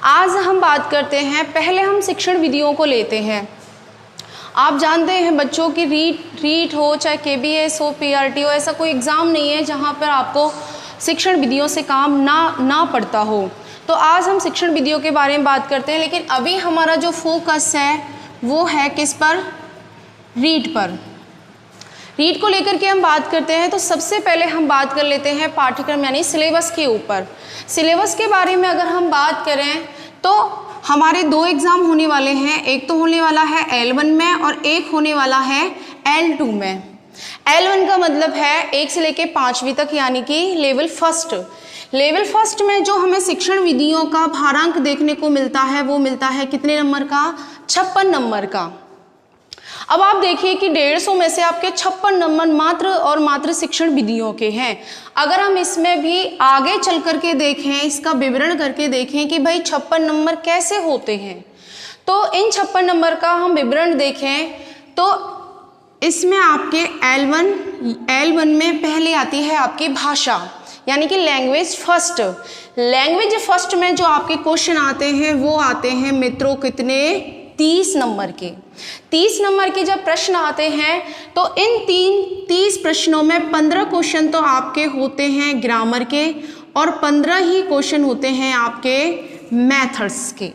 आज हम बात करते हैं, पहले हम शिक्षण विधियों को लेते हैं। आप जानते हैं बच्चों की रीट हो चाहे KBS हो, PRT हो, ऐसा कोई एग्ज़ाम नहीं है जहाँ पर आपको शिक्षण विधियों से काम ना पड़ता हो। तो आज हम शिक्षण विधियों के बारे में बात करते हैं, लेकिन अभी हमारा जो फोकस है वो है किस पर? रीट पर। रीट को लेकर के हम बात करते हैं तो सबसे पहले हम बात कर लेते हैं पाठ्यक्रम यानी सिलेबस के ऊपर। सिलेबस के बारे में अगर हम बात करें तो हमारे 2 एग्ज़ाम होने वाले हैं, एक तो होने वाला है L1 में और एक होने वाला है L2 में। L1 का मतलब है 1 से लेकर 5वीं तक यानी कि लेवल फर्स्ट। लेवल फर्स्ट में जो हमें शिक्षण विधियों का भारांक देखने को मिलता है वो मिलता है कितने नंबर का? 56 नंबर का। अब आप देखिए कि 150 में से आपके 56 नंबर मात्र और मात्र शिक्षण विधियों के हैं। अगर हम इसमें भी आगे चल करके देखें, इसका विवरण करके देखें कि भाई 56 नंबर कैसे होते हैं, तो इन 56 नंबर का हम विवरण देखें तो इसमें आपके L1 में पहले आती है आपकी भाषा यानी कि लैंग्वेज फर्स्ट। लैंग्वेज फर्स्ट में जो आपके क्वेश्चन आते हैं वो आते हैं मित्रों कितने? 30 नंबर के। 30 नंबर के जब प्रश्न आते हैं तो इन 30 प्रश्नों में 15 क्वेश्चन तो आपके होते हैं ग्रामर के और 15 ही क्वेश्चन होते हैं आपके मैथड्स के।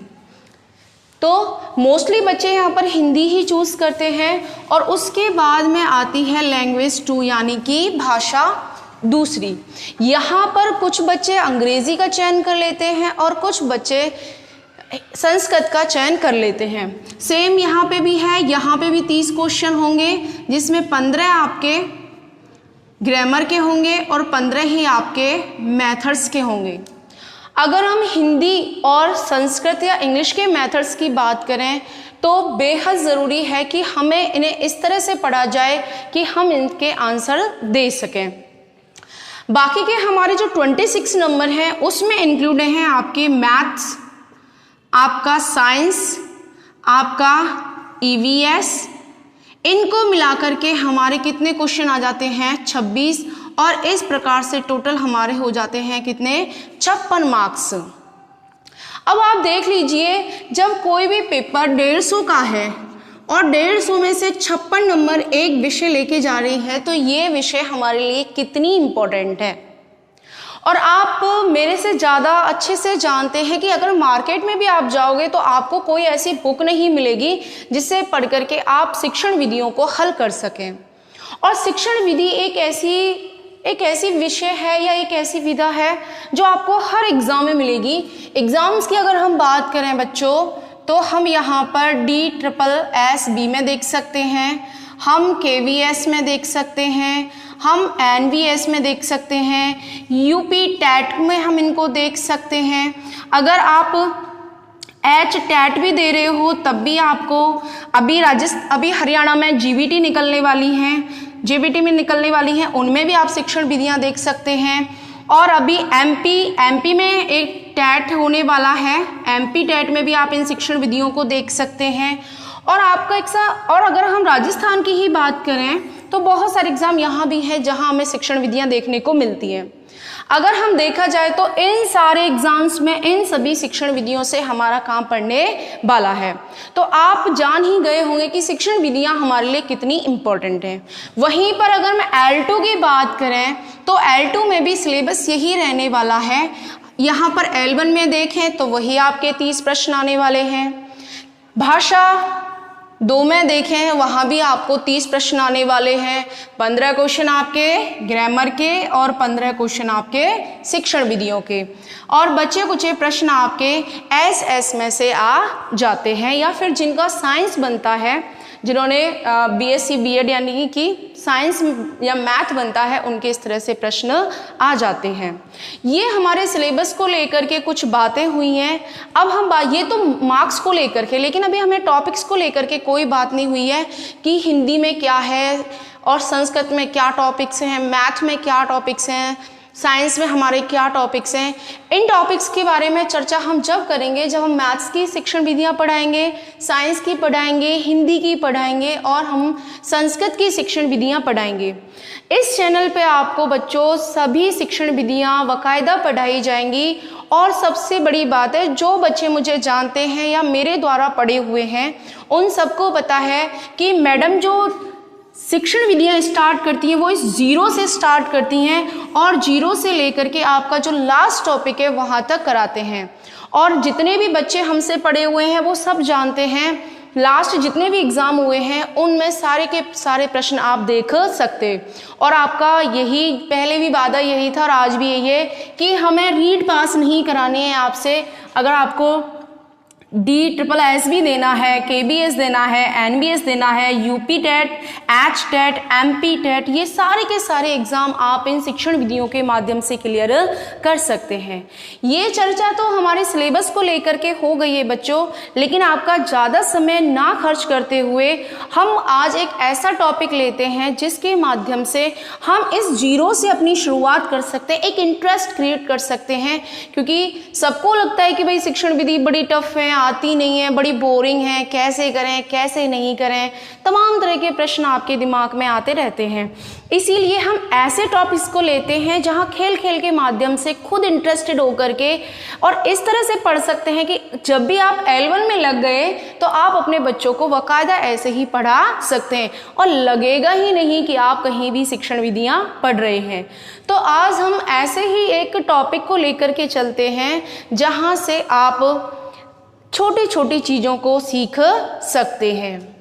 तो मोस्टली बच्चे यहाँ पर हिंदी ही चूज करते हैं और उसके बाद में आती है लैंग्वेज 2 यानी कि भाषा दूसरी। यहाँ पर कुछ बच्चे अंग्रेजी का चयन कर लेते हैं और कुछ बच्चे संस्कृत का चयन कर लेते हैं। सेम यहाँ पे भी है, यहाँ पे भी 30 क्वेश्चन होंगे जिसमें 15 आपके ग्रामर के होंगे और 15 ही आपके मैथड्स के होंगे। अगर हम हिंदी और संस्कृत या इंग्लिश के मैथड्स की बात करें तो बेहद ज़रूरी है कि हमें इन्हें इस तरह से पढ़ा जाए कि हम इनके आंसर दे सकें। बाकी के हमारे जो 26 नंबर हैं उसमें इंक्लूड हैं आपके मैथ्स, आपका साइंस, आपका EVS, इनको मिलाकर के हमारे कितने क्वेश्चन आ जाते हैं? 26। और इस प्रकार से टोटल हमारे हो जाते हैं कितने? 56 मार्क्स। अब आप देख लीजिए, जब कोई भी पेपर 150 का है और 150 में से 56 नंबर एक विषय लेके जा रही है तो ये विषय हमारे लिए कितनी इम्पोर्टेंट है। और आप मेरे से ज़्यादा अच्छे से जानते हैं कि अगर मार्केट में भी आप जाओगे तो आपको कोई ऐसी बुक नहीं मिलेगी जिससे पढ़ करके आप शिक्षण विधियों को हल कर सकें। और शिक्षण विधि एक ऐसी विषय है या एक ऐसी विधा है जो आपको हर एग्ज़ाम में मिलेगी। एग्ज़ाम्स की अगर हम बात करें बच्चों तो हम यहाँ पर DSSB में देख सकते हैं, हम KVS में देख सकते हैं, हम NVS में देख सकते हैं, UP TET में हम इनको देख सकते हैं। अगर आप HTET भी दे रहे हो तब भी आपको अभी हरियाणा में GVT निकलने वाली हैं, JBT में निकलने वाली हैं, उनमें भी आप शिक्षण विधियां देख सकते हैं। और अभी MP में एक TET होने वाला है, MP TET में भी आप इन शिक्षण विधियों को देख सकते हैं। और और अगर हम राजस्थान की ही बात करें तो बहुत सारे एग्ज़ाम यहाँ भी हैं जहाँ हमें शिक्षण विधियाँ देखने को मिलती हैं। अगर हम देखा जाए तो इन सारे एग्ज़ाम्स में इन सभी शिक्षण विधियों से हमारा काम पड़ने वाला है। तो आप जान ही गए होंगे कि शिक्षण विधियाँ हमारे लिए कितनी इम्पोर्टेंट हैं। वहीं पर अगर मैं L2 की बात करें तो L2 में भी सिलेबस यही रहने वाला है। यहाँ पर L1 में देखें तो वही आपके 30 प्रश्न आने वाले हैं। भाषा 2 में देखें वहाँ भी आपको 30 प्रश्न आने वाले हैं। 15 क्वेश्चन आपके ग्रामर के और 15 क्वेश्चन आपके शिक्षण विधियों के और बचे कुछ प्रश्न आपके SS में से आ जाते हैं या फिर जिनका साइंस बनता है, जिन्होंने BSc B.Ed यानी कि साइंस या मैथ बनता है, उनके इस तरह से प्रश्न आ जाते हैं। ये हमारे सिलेबस को लेकर के कुछ बातें हुई हैं। अब हम ये तो मार्क्स को लेकर के, लेकिन अभी हमें टॉपिक्स को लेकर के कोई बात नहीं हुई है कि हिंदी में क्या है और संस्कृत में क्या टॉपिक्स हैं, मैथ में क्या टॉपिक्स हैं, साइंस में हमारे क्या टॉपिक्स हैं। इन टॉपिक्स के बारे में चर्चा हम जब करेंगे जब हम मैथ्स की शिक्षण विधियां पढ़ाएंगे, साइंस की पढ़ाएंगे, हिंदी की पढ़ाएंगे और हम संस्कृत की शिक्षण विधियां पढ़ाएंगे। इस चैनल पे आपको बच्चों सभी शिक्षण विधियां बाकायदा पढ़ाई जाएंगी। और सबसे बड़ी बात है, जो बच्चे मुझे जानते हैं या मेरे द्वारा पढ़े हुए हैं उन सबको पता है कि मैडम जो शिक्षण विधियां स्टार्ट करती हैं वो इस जीरो से स्टार्ट करती हैं और जीरो से लेकर के आपका जो लास्ट टॉपिक है वहाँ तक कराते हैं। और जितने भी बच्चे हमसे पढ़े हुए हैं वो सब जानते हैं, लास्ट जितने भी एग्ज़ाम हुए हैं उनमें सारे के सारे प्रश्न आप देख सकते। और आपका यही पहले भी वादा यही था और आज भी यही है कि हमें रीड पास नहीं करानी है आपसे। अगर आपको DSSS भी देना है, KBS देना है, NBS देना है, UP TET, H TET, MP TET, ये सारे के सारे एग्ज़ाम आप इन शिक्षण विधियों के माध्यम से क्लियर कर सकते हैं। ये चर्चा तो हमारे सिलेबस को लेकर के हो गई है बच्चों, लेकिन आपका ज़्यादा समय ना खर्च करते हुए हम आज एक ऐसा टॉपिक लेते हैं जिसके माध्यम से हम इस जीरो से अपनी शुरुआत कर सकते हैं, एक इंटरेस्ट क्रिएट कर सकते हैं। क्योंकि सबको लगता है कि भाई शिक्षण विधि बड़ी टफ है, आती नहीं है, बड़ी बोरिंग है, कैसे करें कैसे नहीं करें, तमाम तरह के प्रश्न आपके दिमाग में आते रहते हैं। इसीलिए हम ऐसे टॉपिक्स को लेते हैं जहां खेल खेल के माध्यम से खुद इंटरेस्टेड होकर के और इस तरह से पढ़ सकते हैं कि जब भी आप L1 में लग गए तो आप अपने बच्चों को बाकायदा ऐसे ही पढ़ा सकते हैं और लगेगा ही नहीं कि आप कहीं भी शिक्षण विधियां पढ़ रहे हैं। तो आज हम ऐसे ही एक टॉपिक को लेकर के चलते हैं जहां से आप छोटी छोटी चीज़ों को सीख सकते हैं।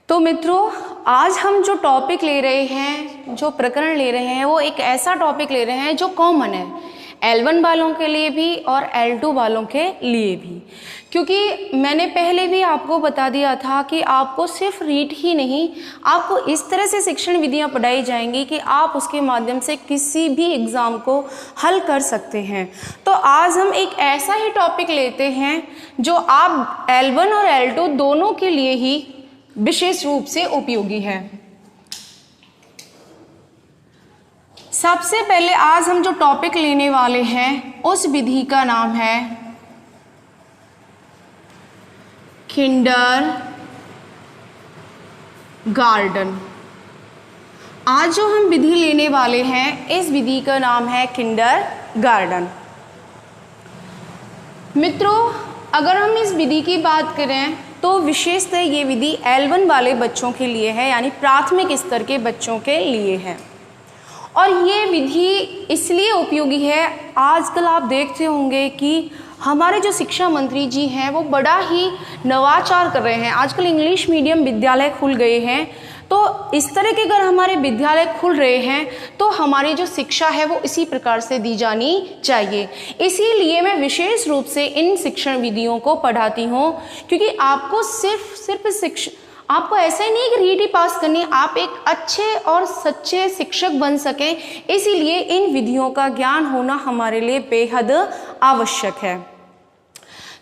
तो मित्रों, आज हम जो टॉपिक ले रहे हैं, जो प्रकरण ले रहे हैं, वो एक ऐसा टॉपिक ले रहे हैं जो कॉमन है L1 वालों के लिए भी और L2 वालों के लिए भी। क्योंकि मैंने पहले भी आपको बता दिया था कि आपको सिर्फ रीड ही नहीं, आपको इस तरह से शिक्षण विधियां पढ़ाई जाएंगी कि आप उसके माध्यम से किसी भी एग्ज़ाम को हल कर सकते हैं। तो आज हम एक ऐसा ही टॉपिक लेते हैं जो आप L1 और L2 दोनों के लिए ही विशेष रूप से उपयोगी है। सबसे पहले आज हम जो टॉपिक लेने वाले हैं उस विधि का नाम है किंडरगार्टन। आज जो हम विधि लेने वाले हैं इस विधि का नाम है किंडरगार्टन। मित्रों, अगर हम इस विधि की बात करें तो विशेषतः ये विधि L1 वाले बच्चों के लिए है, यानी प्राथमिक स्तर के बच्चों के लिए है। और ये विधि इसलिए उपयोगी है, आजकल आप देखते होंगे कि हमारे जो शिक्षा मंत्री जी हैं वो बड़ा ही नवाचार कर रहे हैं। आजकल इंग्लिश मीडियम विद्यालय खुल गए हैं, तो इस तरह के अगर हमारे विद्यालय खुल रहे हैं तो हमारी जो शिक्षा है वो इसी प्रकार से दी जानी चाहिए। इसीलिए मैं विशेष रूप से इन शिक्षण विधियों को पढ़ाती हूँ, क्योंकि आपको सिर्फ आपको ऐसा ही नहीं कि रीड ही पास करनी है, आप एक अच्छे और सच्चे शिक्षक बन सकें, इसीलिए इन विधियों का ज्ञान होना हमारे लिए बेहद आवश्यक है।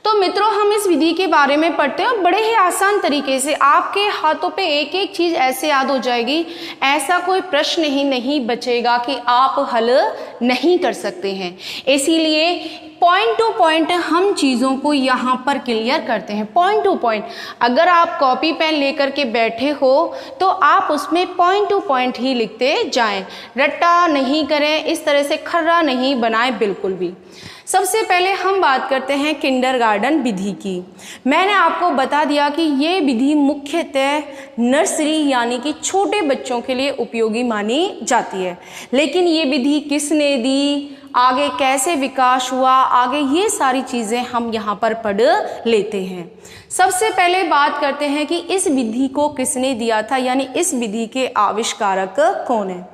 तो मित्रों, हम इस विधि के बारे में पढ़ते हैं, बड़े ही आसान तरीके से आपके हाथों पे एक एक चीज़ ऐसे याद हो जाएगी, ऐसा कोई प्रश्न ही नहीं बचेगा कि आप हल नहीं कर सकते हैं। इसीलिए पॉइंट टू पॉइंट हम चीज़ों को यहाँ पर क्लियर करते हैं। पॉइंट टू पॉइंट, अगर आप कॉपी पेन लेकर के बैठे हो तो आप उसमें पॉइंट टू पॉइंट ही लिखते जाएं, रट्टा नहीं करें, इस तरह से खर्रा नहीं बनाएं बिल्कुल भी। सबसे पहले हम बात करते हैं किंडरगार्टन विधि की। मैंने आपको बता दिया कि ये विधि मुख्यतः नर्सरी यानी कि छोटे बच्चों के लिए उपयोगी मानी जाती है। लेकिन ये विधि किसने दी, आगे कैसे विकास हुआ, आगे ये सारी चीज़ें हम यहाँ पर पढ़ लेते हैं। सबसे पहले बात करते हैं कि इस विधि को किसने दिया था, यानी इस विधि के आविष्कारक कौन है।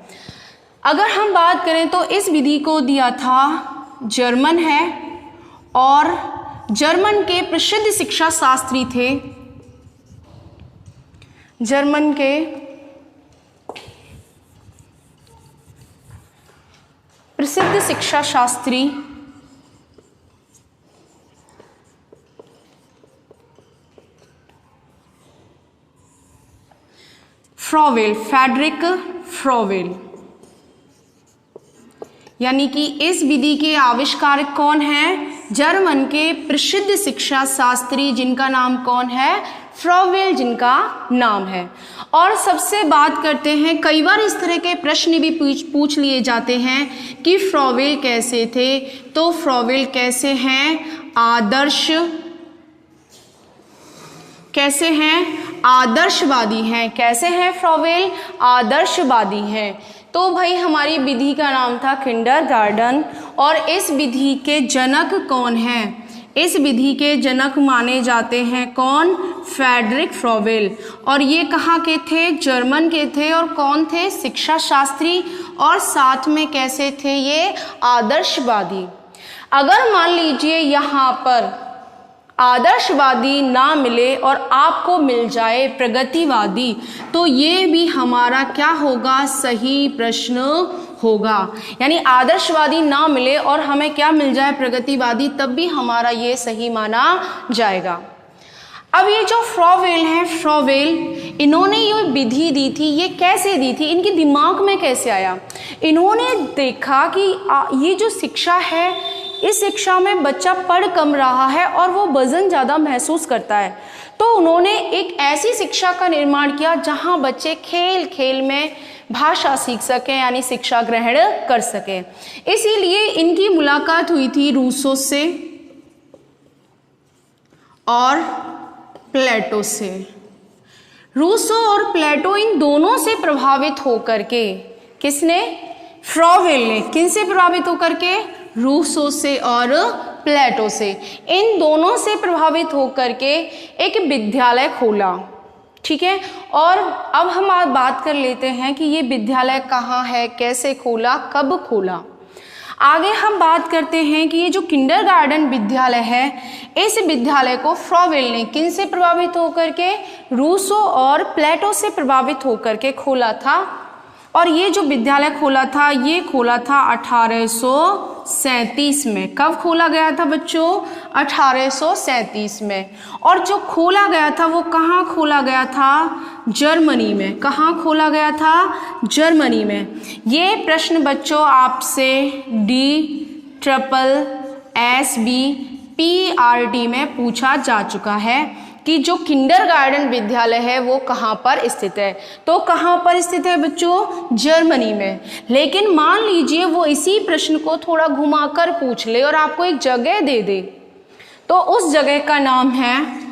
अगर हम बात करें तो इस विधि को दिया था जर्मन है, और जर्मन के प्रसिद्ध शिक्षा शास्त्री थे, जर्मन के प्रसिद्ध शिक्षा शास्त्री फ्रॉवेल, फ्रेडरिक फ्रॉवेल, यानी कि इस विधि के आविष्कारक कौन हैं? जर्मन के प्रसिद्ध शिक्षा शास्त्री जिनका नाम कौन है? फ्रॉवेल जिनका नाम है। और सबसे बात करते हैं, कई बार इस तरह के प्रश्न भी पूछ लिए जाते हैं कि फ्रॉवेल कैसे थे। तो फ्रॉवेल कैसे हैं? कैसे हैं? आदर्शवादी हैं। कैसे हैं फ्रॉवेल? आदर्शवादी हैं। तो भाई हमारी विधि का नाम था किंडरगार्टन। और इस विधि के जनक कौन हैं? इस विधि के जनक माने जाते हैं कौन? Frederick Froebel. और ये कहाँ के थे? जर्मन के थे। और कौन थे? शिक्षा शास्त्री। और साथ में कैसे थे ये? आदर्शवादी। अगर मान लीजिए यहाँ पर आदर्शवादी ना मिले और आपको मिल जाए प्रगतिवादी, तो ये भी हमारा क्या होगा? सही प्रश्न होगा। यानी आदर्शवादी ना मिले और हमें क्या मिल जाए? प्रगतिवादी, तब भी हमारा ये सही माना जाएगा। अब ये जो फ्रॉवेल हैं, फ्रॉवेल इन्होंने ये विधि दी थी, ये कैसे दी थी? इनके दिमाग में कैसे आया? इन्होंने देखा कि ये जो शिक्षा है, इस शिक्षा में बच्चा पढ़ कम रहा है और वो वजन ज़्यादा महसूस करता है। तो उन्होंने एक ऐसी शिक्षा का निर्माण किया जहाँ बच्चे खेल खेल में भाषा सीख सकें, यानी शिक्षा ग्रहण कर सकें। इसीलिए इनकी मुलाकात हुई थी रूसो से और प्लेटो से। रूसो और प्लेटो इन दोनों से प्रभावित होकर के, किसने? फ्रॉवेल ने। किन से प्रभावित होकर के? रूसो से और प्लेटो से। इन दोनों से प्रभावित होकर के एक विद्यालय खोला। ठीक है। और अब हम आज बात कर लेते हैं कि ये विद्यालय कहाँ है, कैसे खोला, कब खोला। आगे हम बात करते हैं कि ये जो किंडरगार्टन विद्यालय है, इस विद्यालय को फ्रॉवेल ने किन से प्रभावित होकर के? रूसो और प्लेटो से प्रभावित होकर के खोला था। और ये जो विद्यालय खोला था, ये खोला था 1837 में। कब खोला गया था बच्चों? 1837 में। और जो खोला गया था वो कहाँ खोला गया था? जर्मनी में। कहाँ खोला गया था? जर्मनी में। ये प्रश्न बच्चों आपसे DSSB-PRT में पूछा जा चुका है कि जो किंडरगार्टन विद्यालय है वो कहाँ पर स्थित है। तो कहाँ पर स्थित है बच्चों? जर्मनी में। लेकिन मान लीजिए वो इसी प्रश्न को थोड़ा घुमाकर पूछ ले और आपको एक जगह दे दे, तो उस जगह का नाम है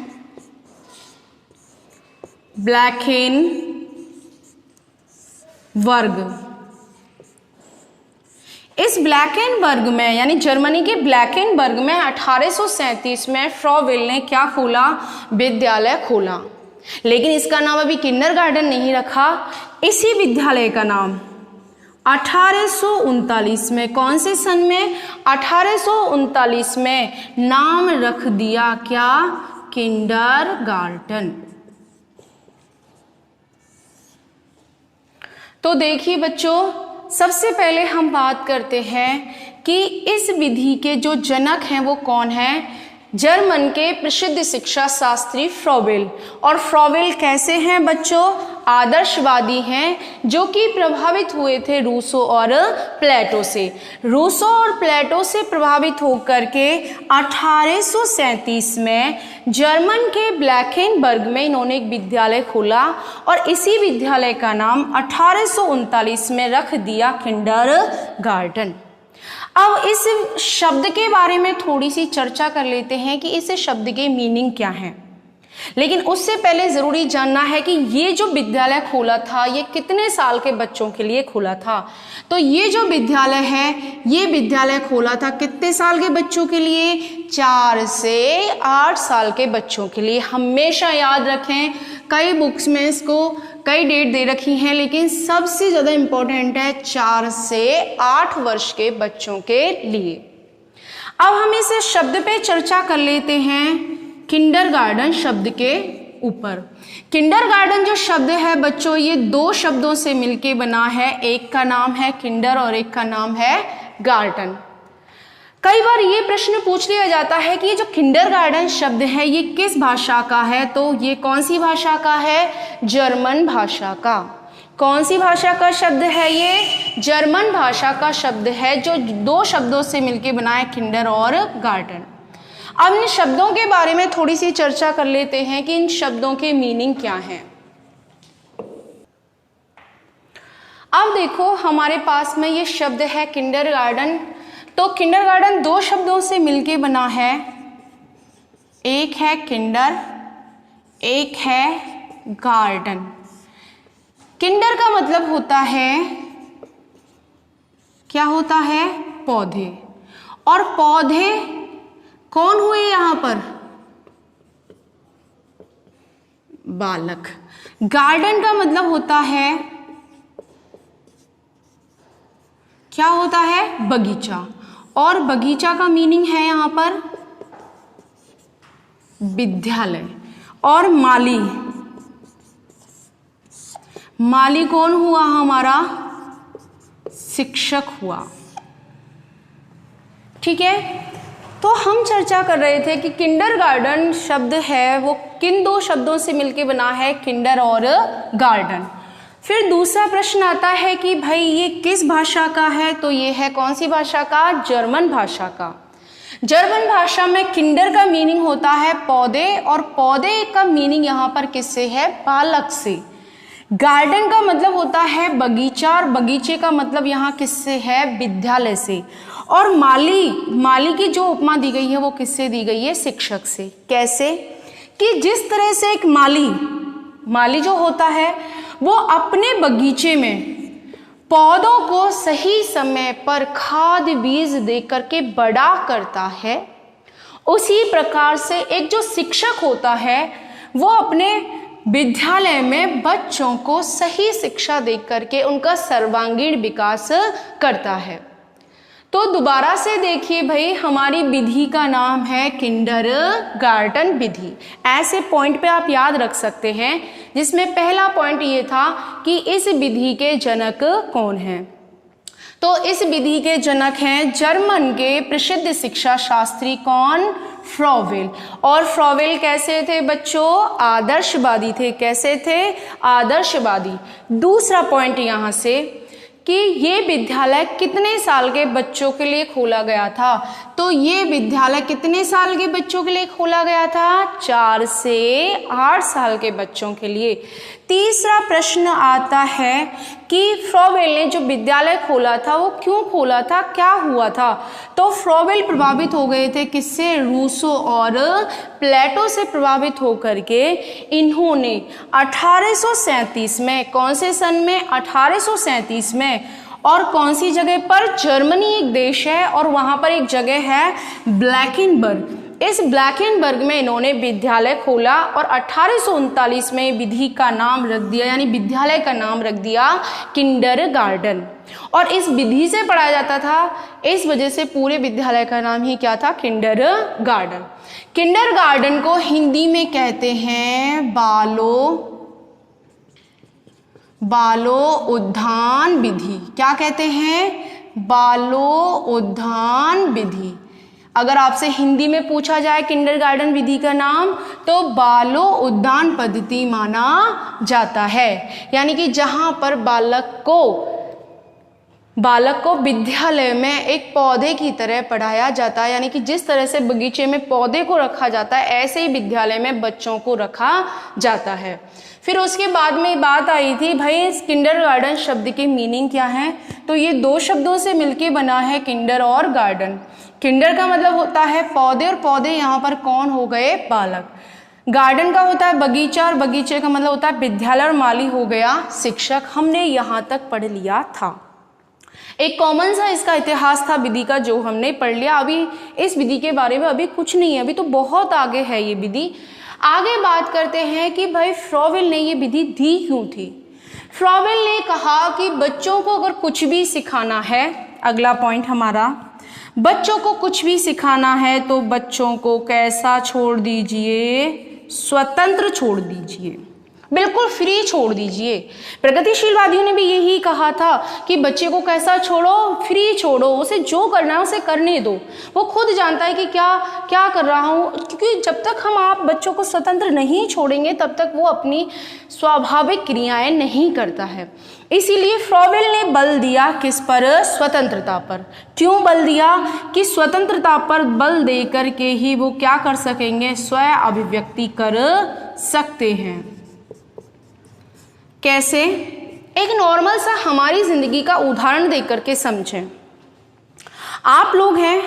ब्लैकेनबर्ग। इस ब्लैकेनबर्ग में, यानी जर्मनी के ब्लैकेनबर्ग में 1837 में फ्रॉवेल ने क्या खोला? विद्यालय खोला। लेकिन इसका नाम अभी किंडरगार्टन नहीं रखा। इसी विद्यालय का नाम 1839 में, कौन से सन में? 1839 में नाम रख दिया क्या? किंडरगार्टन। तो देखिए बच्चों, सबसे पहले हम बात करते हैं कि इस विधि के जो जनक हैं वो कौन हैं? जर्मन के प्रसिद्ध शिक्षा शास्त्री फ्रॉवेल। और फ्रॉवेल कैसे हैं बच्चों? आदर्शवादी हैं, जो कि प्रभावित हुए थे रूसो और प्लेटो से। रूसो और प्लेटो से प्रभावित होकर के 1837 में जर्मन के ब्लैकेनबर्ग में इन्होंने एक विद्यालय खोला और इसी विद्यालय का नाम 1839 में रख दिया किंडरगार्टन। अब इस शब्द के बारे में थोड़ी सी चर्चा कर लेते हैं कि इस शब्द के मीनिंग क्या हैं। लेकिन उससे पहले ज़रूरी जानना है कि ये जो विद्यालय खोला था ये कितने साल के बच्चों के लिए खोला था। तो ये जो विद्यालय है, ये विद्यालय खोला था कितने साल के बच्चों के लिए? 4 से 8 साल के बच्चों के लिए। हमेशा याद रखें, कई बुक्स में इसको कई डेट दे रखी हैं, लेकिन सबसे ज़्यादा इम्पोर्टेंट है 4 से 8 वर्ष के बच्चों के लिए। अब हम इस शब्द पे चर्चा कर लेते हैं, किंडरगार्टन शब्द के ऊपर। किंडरगार्टन जो शब्द है बच्चों, ये 2 शब्दों से मिलके बना है। एक का नाम है किंडर और एक का नाम है गार्टन। कई बार ये प्रश्न पूछ लिया जाता है कि ये जो किंडरगार्टन शब्द है ये किस भाषा का है, तो ये कौन सी भाषा का है, जर्मन भाषा का। कौन सी भाषा का शब्द है ये, जर्मन भाषा का शब्द है, जो दो शब्दों से मिलकर बना है, किंडर और गार्डन। अब इन शब्दों के बारे में थोड़ी सी चर्चा कर लेते हैं कि इन शब्दों के मीनिंग क्या हैं। अब देखो हमारे पास में ये शब्द है किंडरगार्टन। तो किंडरगार्टन दो शब्दों से मिलके बना है, एक है किंडर, एक है गार्डन। किंडर का मतलब होता है, क्या होता है, पौधे। और पौधे कौन हुए यहां पर, बालक। गार्डन का मतलब होता है, क्या होता है, बगीचा। और बगीचा का मीनिंग है यहां पर विद्यालय। और माली, माली कौन हुआ हमारा, शिक्षक हुआ। ठीक है, तो हम चर्चा कर रहे थे कि किंडरगार्टन शब्द है वो किन दो शब्दों से मिलकर बना है, किंडर और गार्डन। फिर दूसरा प्रश्न आता है कि भाई ये किस भाषा का है, तो ये है कौन सी भाषा का, जर्मन भाषा का। जर्मन भाषा में किंडर का मीनिंग होता है पौधे, और पौधे का मीनिंग यहाँ पर किससे है, बालक से। गार्डन का मतलब होता है बगीचा, और बगीचे का मतलब यहाँ किससे है, विद्यालय से। और माली, माली की जो उपमा दी गई है वो किससे दी गई है, शिक्षक से। कैसे कि जिस तरह से एक माली जो होता है वो अपने बगीचे में पौधों को सही समय पर खाद बीज दे करके बड़ा करता है, उसी प्रकार से एक जो शिक्षक होता है वो अपने विद्यालय में बच्चों को सही शिक्षा दे करके उनका सर्वांगीण विकास करता है। तो दोबारा से देखिए भाई, हमारी विधि का नाम है किंडरगार्टन विधि। ऐसे पॉइंट पे आप याद रख सकते हैं, जिसमें पहला पॉइंट ये था कि इस विधि के जनक कौन हैं। तो इस विधि के जनक हैं जर्मन के प्रसिद्ध शिक्षा शास्त्री कौन, फ्रॉवेल। और फ्रॉवेल कैसे थे बच्चों, आदर्शवादी थे। कैसे थे, आदर्शवादी। दूसरा पॉइंट यहाँ से कि ये विद्यालय कितने साल के बच्चों के लिए खोला गया था, तो ये विद्यालय कितने साल के बच्चों के लिए खोला गया था, 4 से 8 साल के बच्चों के लिए। तीसरा प्रश्न आता है कि फ्रॉवेल ने जो विद्यालय खोला था वो क्यों खोला था, क्या हुआ था। तो फ्रॉवेल प्रभावित हो गए थे किससे, रूसो और प्लेटो से प्रभावित होकर के इन्होंने 1837 में, कौन से सन में, 1837 में, और कौन सी जगह पर, जर्मनी एक देश है और वहां पर एक जगह है ब्लैकेनबर्ग। इस ब्लैकेनबर्ग में इन्होंने विद्यालय खोला और 1839 में विधि का नाम रख दिया, यानी विद्यालय का नाम रख दिया किंडरगार्टन। और इस विधि से पढ़ाया जाता था, इस वजह से पूरे विद्यालय का नाम ही क्या था, किंडरगार्टन। किंडरगार्टन को हिंदी में कहते हैं बालो उद्यान विधि। क्या कहते हैं, बालो उद्यान विधि। अगर आपसे हिंदी में पूछा जाए किंडरगार्टन विधि का नाम, तो बालो उद्यान पद्धति माना जाता है। यानी कि जहां पर बालक को विद्यालय में एक पौधे की तरह पढ़ाया जाता है, यानी कि जिस तरह से बगीचे में पौधे को रखा जाता है ऐसे ही विद्यालय में बच्चों को रखा जाता है। फिर उसके बाद में बात आई थी भाई इस किंडरगार्टन शब्द की मीनिंग क्या है, तो ये दो शब्दों से मिलके बना है किंडर और गार्डन। किंडर का मतलब होता है पौधे, और पौधे यहाँ पर कौन हो गए, बालक। गार्डन का होता है बगीचा, और बगीचे का मतलब होता है विद्यालय, और माली हो गया शिक्षक। हमने यहाँ तक पढ़ लिया था। एक कॉमन सा इसका इतिहास था विधि का, जो हमने पढ़ लिया। अभी इस विधि के बारे में अभी कुछ नहीं है, अभी तो बहुत आगे है ये विधि। आगे बात करते हैं कि भाई फ्रॉवेल ने ये विधि दी क्यों थी। फ्रॉवेल ने कहा कि बच्चों को अगर कुछ भी सिखाना है, अगला पॉइंट हमारा, बच्चों को कुछ भी सिखाना है तो बच्चों को कैसा छोड़ दीजिए, स्वतंत्र छोड़ दीजिए। बिल्कुल फ्री छोड़ दीजिए। प्रगतिशीलवादियों ने भी यही कहा था कि बच्चे को कैसा छोड़ो, फ्री छोड़ो, उसे जो करना है उसे करने दो, वो खुद जानता है कि क्या क्या कर रहा हूँ। क्योंकि जब तक हम आप बच्चों को स्वतंत्र नहीं छोड़ेंगे तब तक वो अपनी स्वाभाविक क्रियाएं नहीं करता है। इसीलिए फ्रॉवेल ने बल दिया किस पर? स्वतंत्रता पर। क्यों बल दिया? कि स्वतंत्रता पर बल दे करके ही वो क्या कर सकेंगे? स्व अभिव्यक्ति कर सकते हैं। कैसे? एक नॉर्मल सा हमारी जिंदगी का उदाहरण देख करके समझें। आप लोग हैं,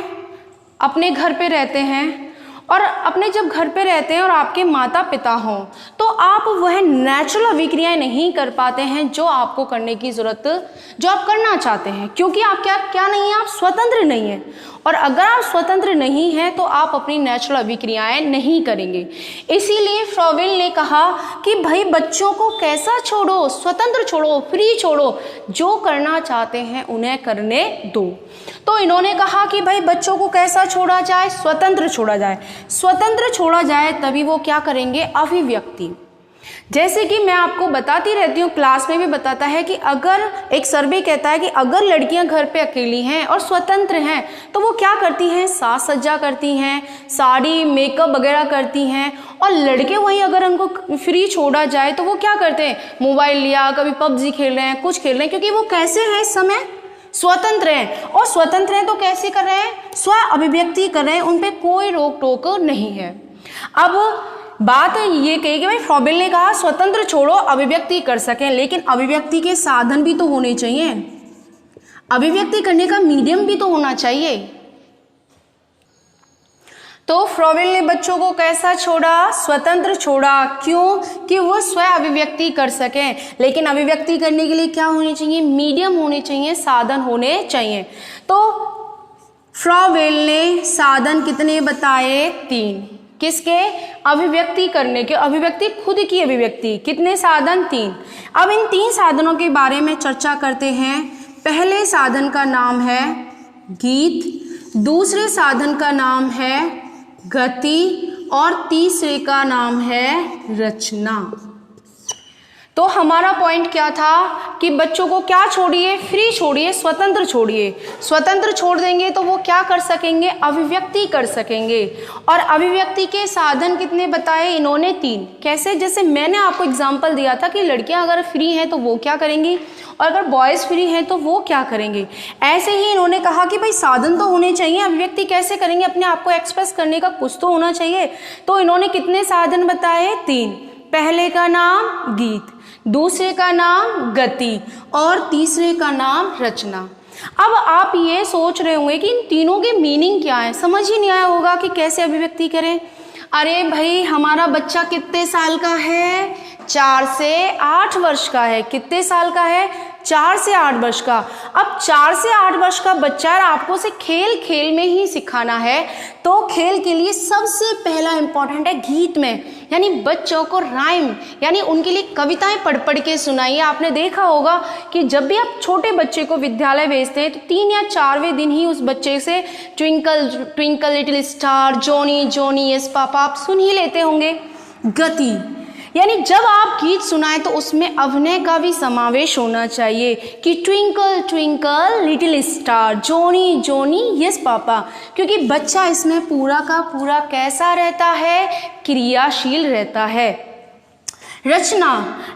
अपने घर पे रहते हैं, और अपने जब घर पे रहते हैं और आपके माता पिता हों तो आप वह नेचुरल अभिक्रियाएं नहीं कर पाते हैं जो आपको करने की ज़रूरत, जो आप करना चाहते हैं, क्योंकि आप क्या नहीं हैं, आप स्वतंत्र नहीं हैं। और अगर आप स्वतंत्र नहीं हैं तो आप अपनी नेचुरल अभिक्रियाएं नहीं करेंगे। इसीलिए फ्रॉवेल ने कहा कि भाई बच्चों को कैसा छोड़ो? स्वतंत्र छोड़ो, फ्री छोड़ो, जो करना चाहते हैं उन्हें करने दो। तो इन्होंने कहा कि भाई बच्चों को कैसा छोड़ा जाए? स्वतंत्र छोड़ा जाए। स्वतंत्र छोड़ा जाए तभी वो क्या करेंगे? अभिव्यक्ति। जैसे कि मैं आपको बताती रहती हूँ, क्लास में भी बताता है कि अगर एक सर्वे कहता है कि अगर लड़कियां घर पे अकेली हैं और स्वतंत्र हैं तो वो क्या करती हैं? साज सज्जा करती हैं, साड़ी मेकअप वगैरह करती हैं। और लड़के वहीं अगर उनको फ्री छोड़ा जाए तो वो क्या करते हैं? मोबाइल लिया, कभी पबजी खेल रहे हैं, कुछ खेल रहे हैं, क्योंकि वो कैसे हैं इस समय? स्वतंत्र हैं। और स्वतंत्र हैं तो कैसे कर रहे हैं? स्व अभिव्यक्ति कर रहे हैं, उन पे कोई रोक टोक नहीं है। अब बात ये कही कि भाई फ्रॉवेल ने कहा स्वतंत्र छोड़ो, अभिव्यक्ति कर सकें, लेकिन अभिव्यक्ति के साधन भी तो होने चाहिए, अभिव्यक्ति करने का मीडियम भी तो होना चाहिए। तो फ्रॉवेल ने बच्चों को कैसा छोड़ा? स्वतंत्र छोड़ा। क्यों? कि वो स्व अभिव्यक्ति कर सकें, लेकिन अभिव्यक्ति करने के लिए क्या होने चाहिए? मीडियम होने चाहिए, साधन होने चाहिए। तो फ्रॉवेल ने साधन कितने बताए? 3। किसके? अभिव्यक्ति करने के। अभिव्यक्ति, खुद की अभिव्यक्ति। कितने साधन? 3। अब इन 3 साधनों के बारे में चर्चा करते हैं। पहले साधन का नाम है गीत, दूसरे साधन का नाम है गति, और तीसरे का नाम है रचना। तो हमारा पॉइंट क्या था कि बच्चों को क्या छोड़िए? फ्री छोड़िए, स्वतंत्र छोड़िए। स्वतंत्र छोड़ देंगे तो वो क्या कर सकेंगे? अभिव्यक्ति कर सकेंगे। और अभिव्यक्ति के साधन कितने बताए इन्होंने? 3। कैसे? जैसे मैंने आपको एग्जांपल दिया था कि लड़कियां अगर फ्री हैं तो वो क्या करेंगी, और अगर बॉयज़ फ्री हैं तो वो क्या करेंगे। ऐसे ही इन्होंने कहा कि भाई साधन तो होने चाहिए, अभिव्यक्ति कैसे करेंगे? अपने आप को एक्सप्रेस करने का कुछ तो होना चाहिए। तो इन्होंने कितने साधन बताए? 3। पहले का नाम गीत, दूसरे का नाम गति, और तीसरे का नाम रचना। अब आप ये सोच रहे होंगे कि इन तीनों के मीनिंग क्या है, समझ ही नहीं आया होगा कि कैसे अभिव्यक्ति करें। अरे भाई हमारा बच्चा कितने साल का है? 4 से 8 वर्ष का है। कितने साल का है? 4 से 8 वर्ष का। अब 4 से 8 वर्ष का बच्चा है, आपको उसे खेल खेल में ही सिखाना है। तो खेल के लिए सबसे पहला इंपॉर्टेंट है गीत में, यानी बच्चों को राइम, यानी उनके लिए कविताएं पढ़ पढ़ के सुनाइए। आपने देखा होगा कि जब भी आप छोटे बच्चे को विद्यालय भेजते हैं तो 3 या 4वें दिन ही उस बच्चे से twinkle twinkle little star, Johnny Johnny yes papa आप सुन ही लेते होंगे। गति, यानी जब आप गीत सुनाएं तो उसमें अभिनय का भी समावेश होना चाहिए कि twinkle twinkle little star, Johnny Johnny yes papa, क्योंकि बच्चा इसमें पूरा का पूरा कैसा रहता है? क्रियाशील रहता है। रचना,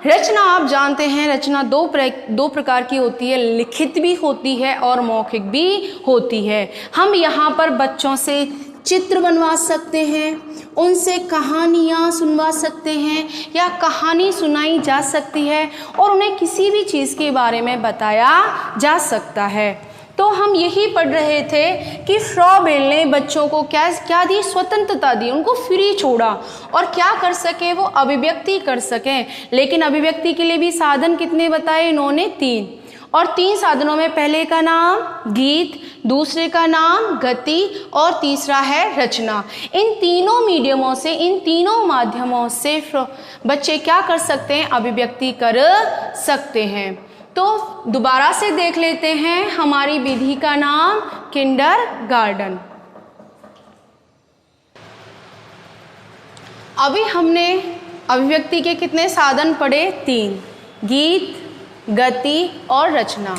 रचना आप जानते हैं रचना दो प्रकार की होती है, लिखित भी होती है और मौखिक भी होती है। हम यहाँ पर बच्चों से चित्र बनवा सकते हैं, उनसे कहानियाँ सुनवा सकते हैं या कहानी सुनाई जा सकती है और उन्हें किसी भी चीज़ के बारे में बताया जा सकता है। तो हम यही पढ़ रहे थे कि फ्रॉवेल ने बच्चों को क्या दी? स्वतंत्रता दी, उनको फ्री छोड़ा और क्या कर सके? वो अभिव्यक्ति कर सकें। लेकिन अभिव्यक्ति के लिए भी साधन कितने बताए इन्होंने? 3। और 3 साधनों में पहले का नाम गीत, दूसरे का नाम गति और तीसरा है रचना। इन तीनों मीडियमों से, इन तीनों माध्यमों से बच्चे क्या कर सकते हैं? अभिव्यक्ति कर सकते हैं। तो दोबारा से देख लेते हैं हमारी विधि का नाम किंडरगार्टन। अभी हमने अभिव्यक्ति के कितने साधन पढ़े? 3, गीत, गति और रचना।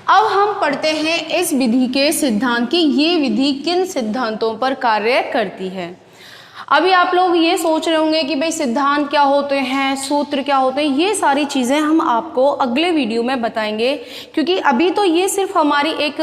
अब हम पढ़ते हैं इस विधि के सिद्धांत कि ये विधि किन सिद्धांतों पर कार्य करती है। अभी आप लोग ये सोच रहे होंगे कि भाई सिद्धांत क्या होते हैं, सूत्र क्या होते हैं। ये सारी चीज़ें हम आपको अगले वीडियो में बताएंगे, क्योंकि अभी तो ये सिर्फ हमारी एक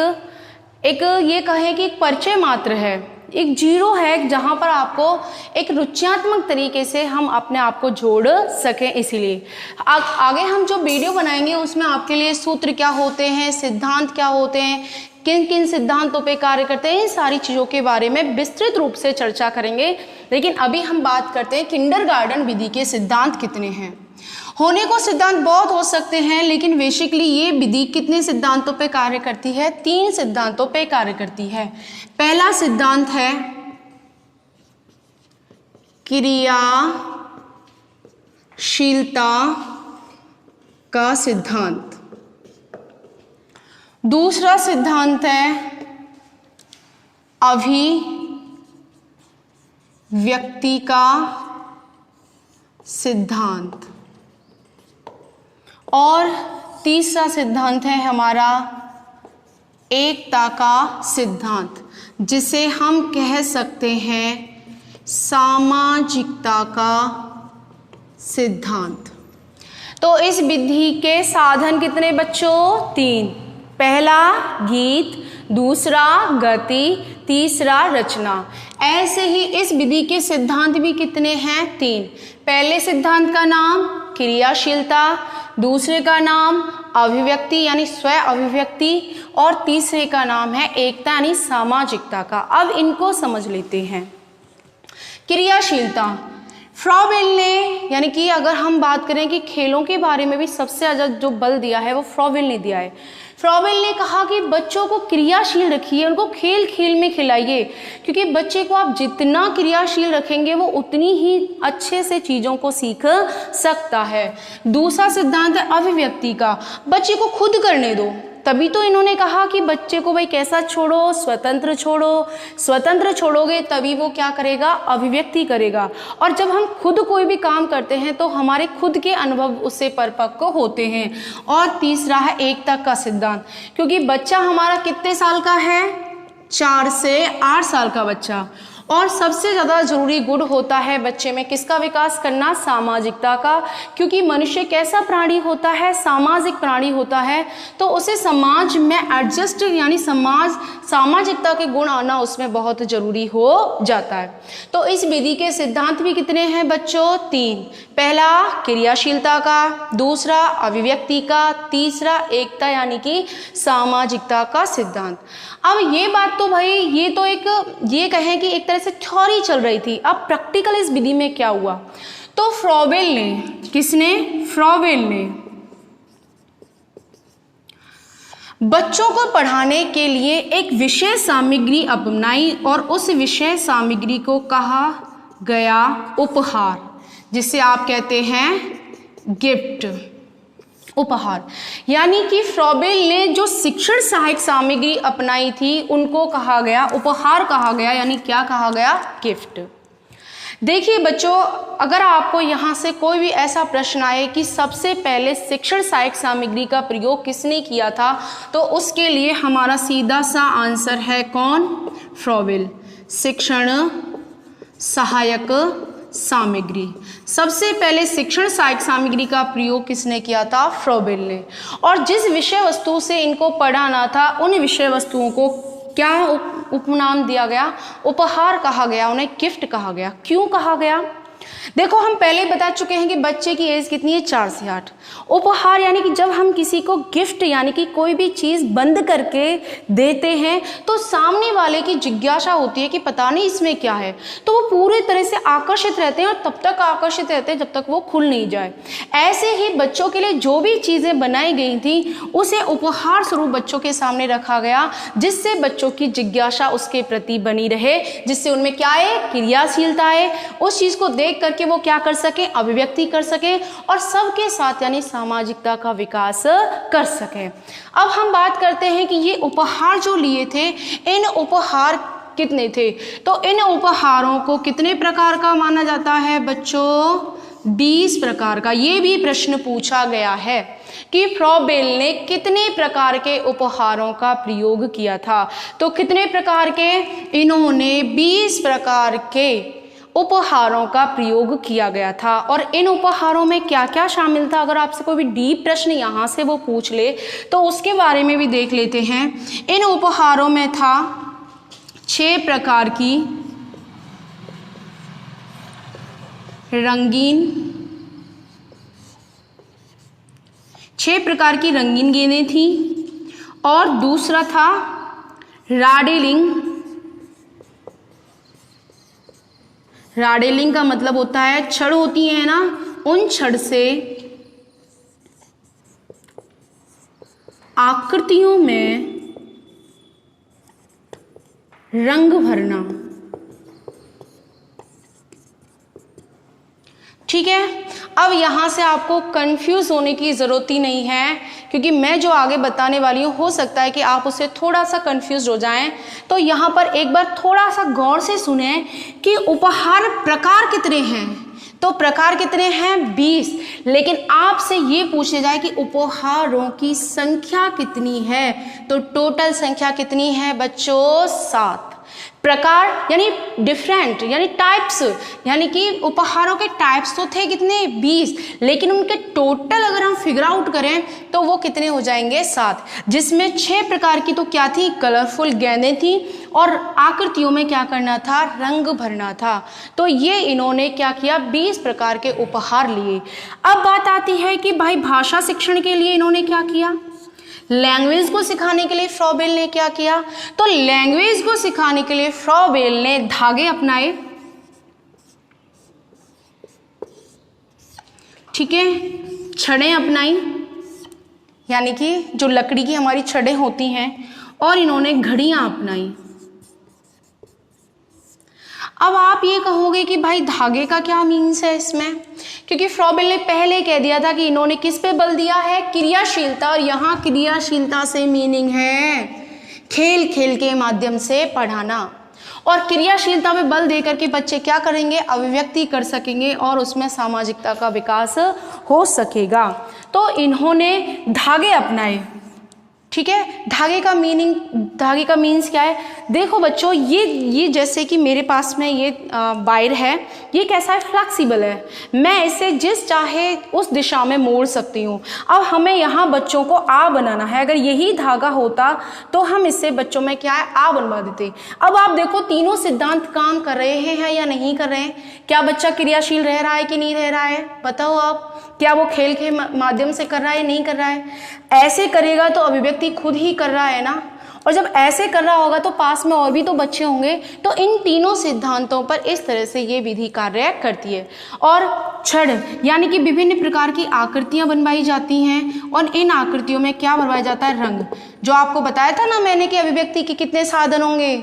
ये कहें कि एक परिचय मात्र है, एक जीरो है जहाँ पर आपको एक रुच्यात्मक तरीके से हम अपने आप को जोड़ सकें। इसीलिए आगे हम जो वीडियो बनाएंगे उसमें आपके लिए सूत्र क्या होते हैं, सिद्धांत क्या होते हैं, किन किन सिद्धांतों पे कार्य करते हैं, इन सारी चीज़ों के बारे में विस्तृत रूप से चर्चा करेंगे। लेकिन अभी हम बात करते हैं किंडरगार्टन विधि के सिद्धांत कितने हैं। होने को सिद्धांत बहुत हो सकते हैं, लेकिन बेसिकली ये विधि कितने सिद्धांतों पे कार्य करती है? 3 सिद्धांतों पे कार्य करती है। पहला सिद्धांत है क्रियाशीलता का सिद्धांत। दूसरा सिद्धांत है अभिव्यक्ति का सिद्धांत। और तीसरा सिद्धांत है हमारा एकता का सिद्धांत, जिसे हम कह सकते हैं सामाजिकता का सिद्धांत। तो इस विधि के साधन कितने बच्चों? 3। पहला गीत, दूसरा गति, तीसरा रचना। ऐसे ही इस विधि के सिद्धांत भी कितने हैं? 3। पहले सिद्धांत का नाम क्रियाशीलता, दूसरे का नाम अभिव्यक्ति यानी स्व अभिव्यक्ति, और तीसरे का नाम है एकता यानी सामाजिकता का। अब इनको समझ लेते हैं। क्रियाशीलता, फ्रॉबेल ने, यानी कि अगर हम बात करें कि खेलों के बारे में भी सबसे ज़्यादा जो बल दिया है वो फ्रॉबेल ने दिया है। फ्रॉबेल ने कहा कि बच्चों को क्रियाशील रखिए, उनको खेल खेल में खिलाइए, क्योंकि बच्चे को आप जितना क्रियाशील रखेंगे वो उतनी ही अच्छे से चीज़ों को सीख सकता है। दूसरा सिद्धांत है अभिव्यक्ति का, बच्चे को खुद करने दो। तभी तो इन्होंने कहा कि बच्चे को भाई कैसा छोड़ो? स्वतंत्र छोड़ो। स्वतंत्र छोड़ोगे तभी वो क्या करेगा? अभिव्यक्ति करेगा। और जब हम खुद कोई भी काम करते हैं तो हमारे खुद के अनुभव उससे परिपक्व होते हैं। और तीसरा है एकता का सिद्धांत, क्योंकि बच्चा हमारा कितने साल का है? 4 से 8 साल का बच्चा। और सबसे ज़्यादा जरूरी गुण होता है बच्चे में किसका विकास करना? सामाजिकता का, क्योंकि मनुष्य कैसा प्राणी होता है? सामाजिक प्राणी होता है। तो उसे समाज में एडजस्ट यानी सामाजिकता के गुण आना उसमें बहुत जरूरी हो जाता है। तो इस विधि के सिद्धांत भी कितने हैं बच्चों? 3। पहला क्रियाशीलता का, दूसरा अभिव्यक्ति का, तीसरा एकता यानी कि सामाजिकता का सिद्धांत। अब ये बात तो भाई ये तो ये कहें कि एक तरह से थ्योरी चल रही थी। अब प्रैक्टिकल इस विधि में क्या हुआ? तो फ्रॉबेल ने, किसने? फ्रॉबेल ने बच्चों को पढ़ाने के लिए एक विषय सामग्री अपनाई और उस विषय सामग्री को कहा गया उपहार, जिसे आप कहते हैं गिफ्ट, उपहार। यानी कि फ्रॉबेल ने जो शिक्षण सहायक सामग्री अपनाई थी उनको कहा गया उपहार कहा गया, यानी क्या कहा गया? गिफ्ट। देखिए बच्चों, अगर आपको यहाँ से कोई भी ऐसा प्रश्न आए कि सबसे पहले शिक्षण सहायक सामग्री का प्रयोग किसने किया था, तो उसके लिए हमारा सीधा सा आंसर है कौन? फ्रॉबेल। शिक्षण सहायक सामग्री, सबसे पहले शिक्षण सहायक सामग्री का प्रयोग किसने किया था? फ्रॉबेल ने। और जिस विषय वस्तु से इनको पढ़ाना था उन विषय वस्तुओं को क्या उपनाम दिया गया? उपहार कहा गया, उन्हें गिफ्ट कहा गया। क्यों कहा गया? देखो, हम पहले बता चुके हैं कि बच्चे की एज कितनी है? 4 से 8। उपहार यानी कि जब हम किसी को गिफ्ट यानी कि कोई भी चीज़ बंद करके देते हैं तो सामने वाले की जिज्ञासा होती है कि पता नहीं इसमें क्या है, तो वो पूरी तरह से आकर्षित रहते हैं और तब तक आकर्षित रहते हैं जब तक वो खुल नहीं जाए। ऐसे ही बच्चों के लिए जो भी चीज़ें बनाई गई थी उसे उपहार स्वरूप बच्चों के सामने रखा गया, जिससे बच्चों की जिज्ञासा उसके प्रति बनी रहे, जिससे उनमें क्या है? क्रियाशीलता है। उस चीज़ को देख करके वो क्या कर सके? अभिव्यक्ति कर सके और सबके साथ यानी सामाजिकता का विकास कर सके। अब हम बात करते हैं कि ये उपहार जो लिए थे, इन उपहार कितने थे? तो इन उपहारों को कितने प्रकार का माना जाता है बच्चों? 20 प्रकार का। ये भी प्रश्न पूछा गया है कि फ्रॉबेल ने कितने प्रकार के उपहारों का प्रयोग किया था। तो कितने प्रकार के? इन्होंने 20 प्रकार के उपहारों का प्रयोग किया गया था। और इन उपहारों में क्या क्या शामिल था, अगर आपसे कोई भी डीप प्रश्न यहाँ से वो पूछ ले तो उसके बारे में भी देख लेते हैं। इन उपहारों में था 6 प्रकार की रंगीन गेंदें थी, और दूसरा था राडेलिंग। राडेलिंग का मतलब होता है छड़ होती है ना, उन छड़ से आकृतियों में रंग भरना। ठीक है, अब यहाँ से आपको कंफ्यूज होने की ज़रूरत ही नहीं है, क्योंकि मैं जो आगे बताने वाली हूँ हो सकता है कि आप उससे थोड़ा सा कंफ्यूज हो जाएं। तो यहाँ पर एक बार थोड़ा सा गौर से सुने कि उपहार प्रकार कितने हैं। तो प्रकार कितने हैं? 20। लेकिन आपसे ये पूछे जाए कि उपहारों की संख्या कितनी है, तो टोटल संख्या कितनी है बच्चों? 7। प्रकार यानी डिफरेंट, यानी टाइप्स, यानी कि उपहारों के टाइप्स तो थे कितने? 20, लेकिन उनके टोटल अगर हम फिगर आउट करें तो वो कितने हो जाएंगे? 7, जिसमें 6 प्रकार की तो क्या थी? कलरफुल गेंदें थी, और आकृतियों में क्या करना था? रंग भरना था। तो ये इन्होंने क्या किया? 20 प्रकार के उपहार लिए। अब बात आती है कि भाई भाषा शिक्षण के लिए इन्होंने क्या किया, लैंग्वेज को सिखाने के लिए फ्रॉबेल ने क्या किया? तो लैंग्वेज को सिखाने के लिए फ्रॉबेल ने धागे अपनाए। ठीक है, छड़ें अपनाई, यानी कि जो लकड़ी की हमारी छड़ें होती हैं, और इन्होंने घड़ियां अपनाई। अब आप ये कहोगे कि भाई धागे का क्या मीन्स है इसमें, क्योंकि फ्रॉबेल ने पहले कह दिया था कि इन्होंने किस पे बल दिया है? क्रियाशीलता। और यहाँ क्रियाशीलता से मीनिंग है खेल खेल के माध्यम से पढ़ाना। और क्रियाशीलता में बल देकर के बच्चे क्या करेंगे? अभिव्यक्ति कर सकेंगे, और उसमें सामाजिकता का विकास हो सकेगा। तो इन्होंने धागे अपनाए। ठीक है, धागे का मीन्स क्या है? देखो बच्चों, ये जैसे कि मेरे पास में ये वायर है, ये कैसा है? फ्लेक्सिबल है। मैं इसे जिस चाहे उस दिशा में मोड़ सकती हूँ। अब हमें यहाँ बच्चों को आ बनाना है। अगर यही धागा होता तो हम इससे बच्चों में क्या है? आ बनवा देते। अब आप देखो तीनों सिद्धांत काम कर रहे हैं या नहीं कर रहे हैं? क्या बच्चा क्रियाशील रह रहा है कि नहीं रह रहा है? बताओ आप, क्या वो खेल के माध्यम से कर रहा है, नहीं कर रहा है? ऐसे करेगा तो अभिव्यक्ति खुद ही कर रहा है ना, और जब ऐसे कर रहा होगा तो पास में और भी तो बच्चे होंगे। तो इन तीनों सिद्धांतों पर इस तरह से ये विधि कार्य करती है। और छड़ यानी कि विभिन्न प्रकार की आकृतियां बनवाई जाती हैं, और इन आकृतियों में क्या भरवाया जाता है? रंग। जो आपको बताया था ना मैंने कि अभिव्यक्ति के कितने साधन होंगे,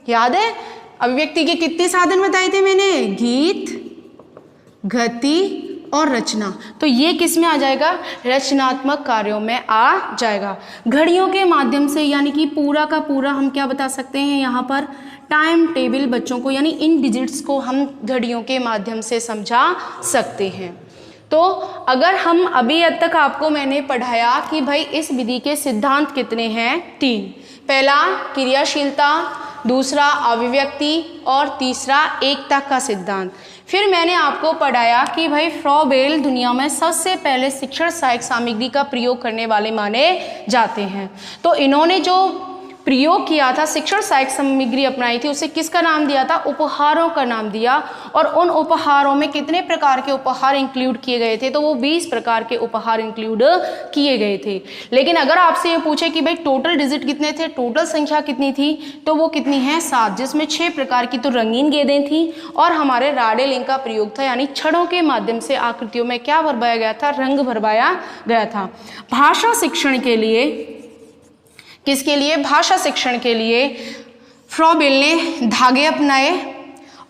याद है? अभिव्यक्ति के कितने साधन बताए थे मैंने? गीत, गति और रचना। तो ये किस में आ जाएगा? रचनात्मक कार्यों में आ जाएगा। घड़ियों के माध्यम से, यानी कि पूरा का पूरा हम क्या बता सकते हैं यहाँ पर? टाइम टेबल बच्चों को, यानी इन डिजिट्स को हम घड़ियों के माध्यम से समझा सकते हैं। तो अगर हम अभी अब तक आपको मैंने पढ़ाया कि भाई इस विधि के सिद्धांत कितने हैं? 3। पहला क्रियाशीलता, दूसरा अभिव्यक्ति, और तीसरा एकता का सिद्धांत। फिर मैंने आपको पढ़ाया कि भाई फ्रॉबेल दुनिया में सबसे पहले शिक्षण सहायक सामग्री का प्रयोग करने वाले माने जाते हैं। तो इन्होंने जो प्रयोग किया था, शिक्षण सहायक सामग्री अपनाई थी, उसे किसका नाम दिया था? उपहारों का नाम दिया। और उन उपहारों में कितने प्रकार के उपहार इंक्लूड किए गए थे? तो वो 20 प्रकार के उपहार इंक्लूड किए गए थे। लेकिन अगर आपसे ये पूछे कि भाई टोटल डिजिट कितने थे, टोटल संख्या कितनी थी, तो वो कितनी है? 7, जिसमें 6 प्रकार की तो रंगीन गेंदें थी, और हमारे राडेलिंग का प्रयोग था, यानी छड़ों के माध्यम से आकृतियों में क्या भरवाया गया था? रंग भरवाया गया था। भाषा शिक्षण के लिए, किसके लिए? भाषा शिक्षण के लिए फ्रॉबेल ने धागे अपनाए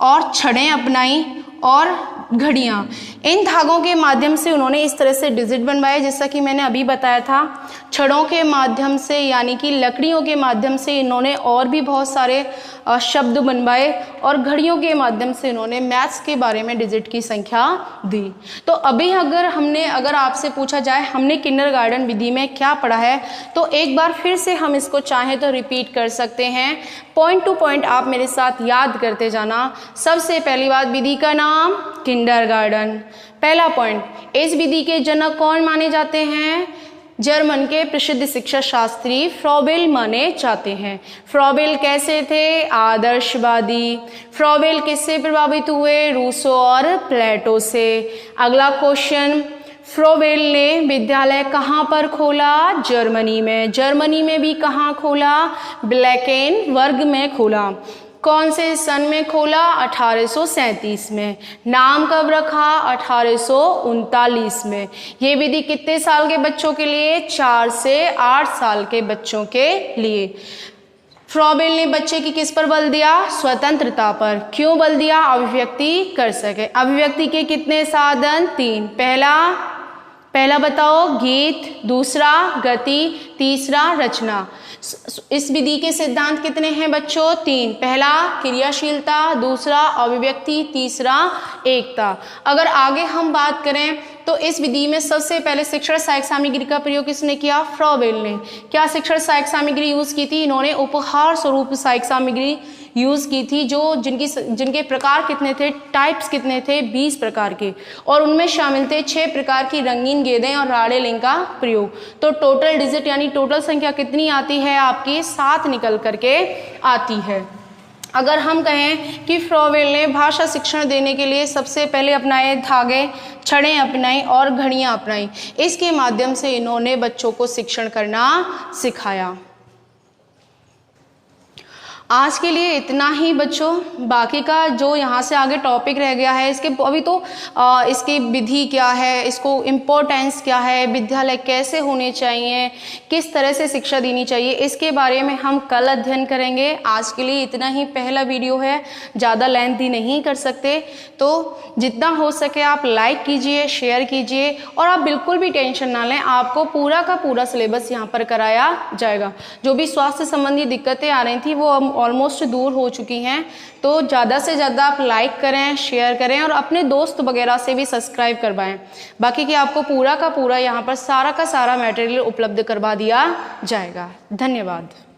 और छड़ें अपनाई, और घड़ियाँ। इन धागों के माध्यम से उन्होंने इस तरह से डिजिट बनवाए, जैसा कि मैंने अभी बताया था। छड़ों के माध्यम से यानी कि लकड़ियों के माध्यम से इन्होंने और भी बहुत सारे शब्द बनवाए, और घड़ियों के माध्यम से इन्होंने मैथ्स के बारे में डिजिट की संख्या दी। तो अभी अगर आपसे पूछा जाए हमने किंडरगार्टन विधि में क्या पढ़ा है, तो एक बार फिर से हम इसको चाहें तो रिपीट कर सकते हैं। पॉइंट टू पॉइंट आप मेरे साथ याद करते जाना। सबसे पहली बात, विधि का नाम किंडरगार्टन। पहला पॉइंट, इस विधि के जनक कौन माने जाते हैं? जर्मन के प्रसिद्ध शिक्षा शास्त्री फ्रॉबेल माने जाते हैं। फ्रॉबेल कैसे थे? आदर्शवादी। फ्रॉबेल किससे प्रभावित हुए? रूसो और प्लेटो से। अगला क्वेश्चन, फ्रॉबेल ने विद्यालय कहाँ पर खोला? जर्मनी में। जर्मनी में भी कहाँ खोला? ब्लैकेनवर्ग में खोला। कौन से सन में खोला? 1837 में। नाम कब रखा? 1839 में। ये विधि कितने साल के बच्चों के लिए? 4 से 8 साल के बच्चों के लिए। फ्रॉबेल ने बच्चे की किस पर बल दिया? स्वतंत्रता पर। क्यों बल दिया? अभिव्यक्ति कर सके। अभिव्यक्ति के कितने साधन? 3। पहला बताओ, गीत। दूसरा, गति। तीसरा, रचना। इस विधि के सिद्धांत कितने हैं बच्चों? 3। पहला, क्रियाशीलता। दूसरा, अभिव्यक्ति। तीसरा, एकता। अगर आगे हम बात करें तो इस विधि में सबसे पहले शिक्षण सहायक सामग्री का प्रयोग किसने किया? फ्रॉबेल ने। क्या शिक्षण सहायक सामग्री यूज की थी? इन्होंने उपहार स्वरूप सहायक सामग्री यूज की थी, जो जिनके प्रकार कितने थे? टाइप्स कितने थे? 20 प्रकार के, और उनमें शामिल थे 6 प्रकार की रंगीन गेंदें और राड़े लिंग का प्रयोग। तो टोटल डिजिट यानी टोटल संख्या कितनी आती है आपकी? 7 निकल करके आती है। अगर हम कहें कि फ्रॉबेल ने भाषा शिक्षण देने के लिए सबसे पहले अपनाए धागे, छड़ें अपनाई और घड़ियां अपनाई। इसके माध्यम से इन्होंने बच्चों को शिक्षण करना सिखाया। आज के लिए इतना ही बच्चों। बाकी का जो यहाँ से आगे टॉपिक रह गया है, इसके अभी तो इसकी विधि क्या है, इसको इम्पोर्टेंस क्या है, विद्यालय कैसे होने चाहिए, किस तरह से शिक्षा देनी चाहिए, इसके बारे में हम कल अध्ययन करेंगे। आज के लिए इतना ही पहला वीडियो है, ज़्यादा लेंथी नहीं कर सकते। तो जितना हो सके आप लाइक कीजिए, शेयर कीजिए, और आप बिल्कुल भी टेंशन ना लें, आपको पूरा का पूरा सिलेबस यहाँ पर कराया जाएगा। जो भी स्वास्थ्य संबंधी दिक्कतें आ रही थी वो ऑलमोस्ट दूर हो चुकी हैं। तो ज़्यादा से ज़्यादा आप लाइक करें, शेयर करें, और अपने दोस्त वगैरह से भी सब्सक्राइब करवाएं। बाकी कि आपको पूरा का पूरा यहाँ पर सारा का सारा मटेरियल उपलब्ध करवा दिया जाएगा। धन्यवाद।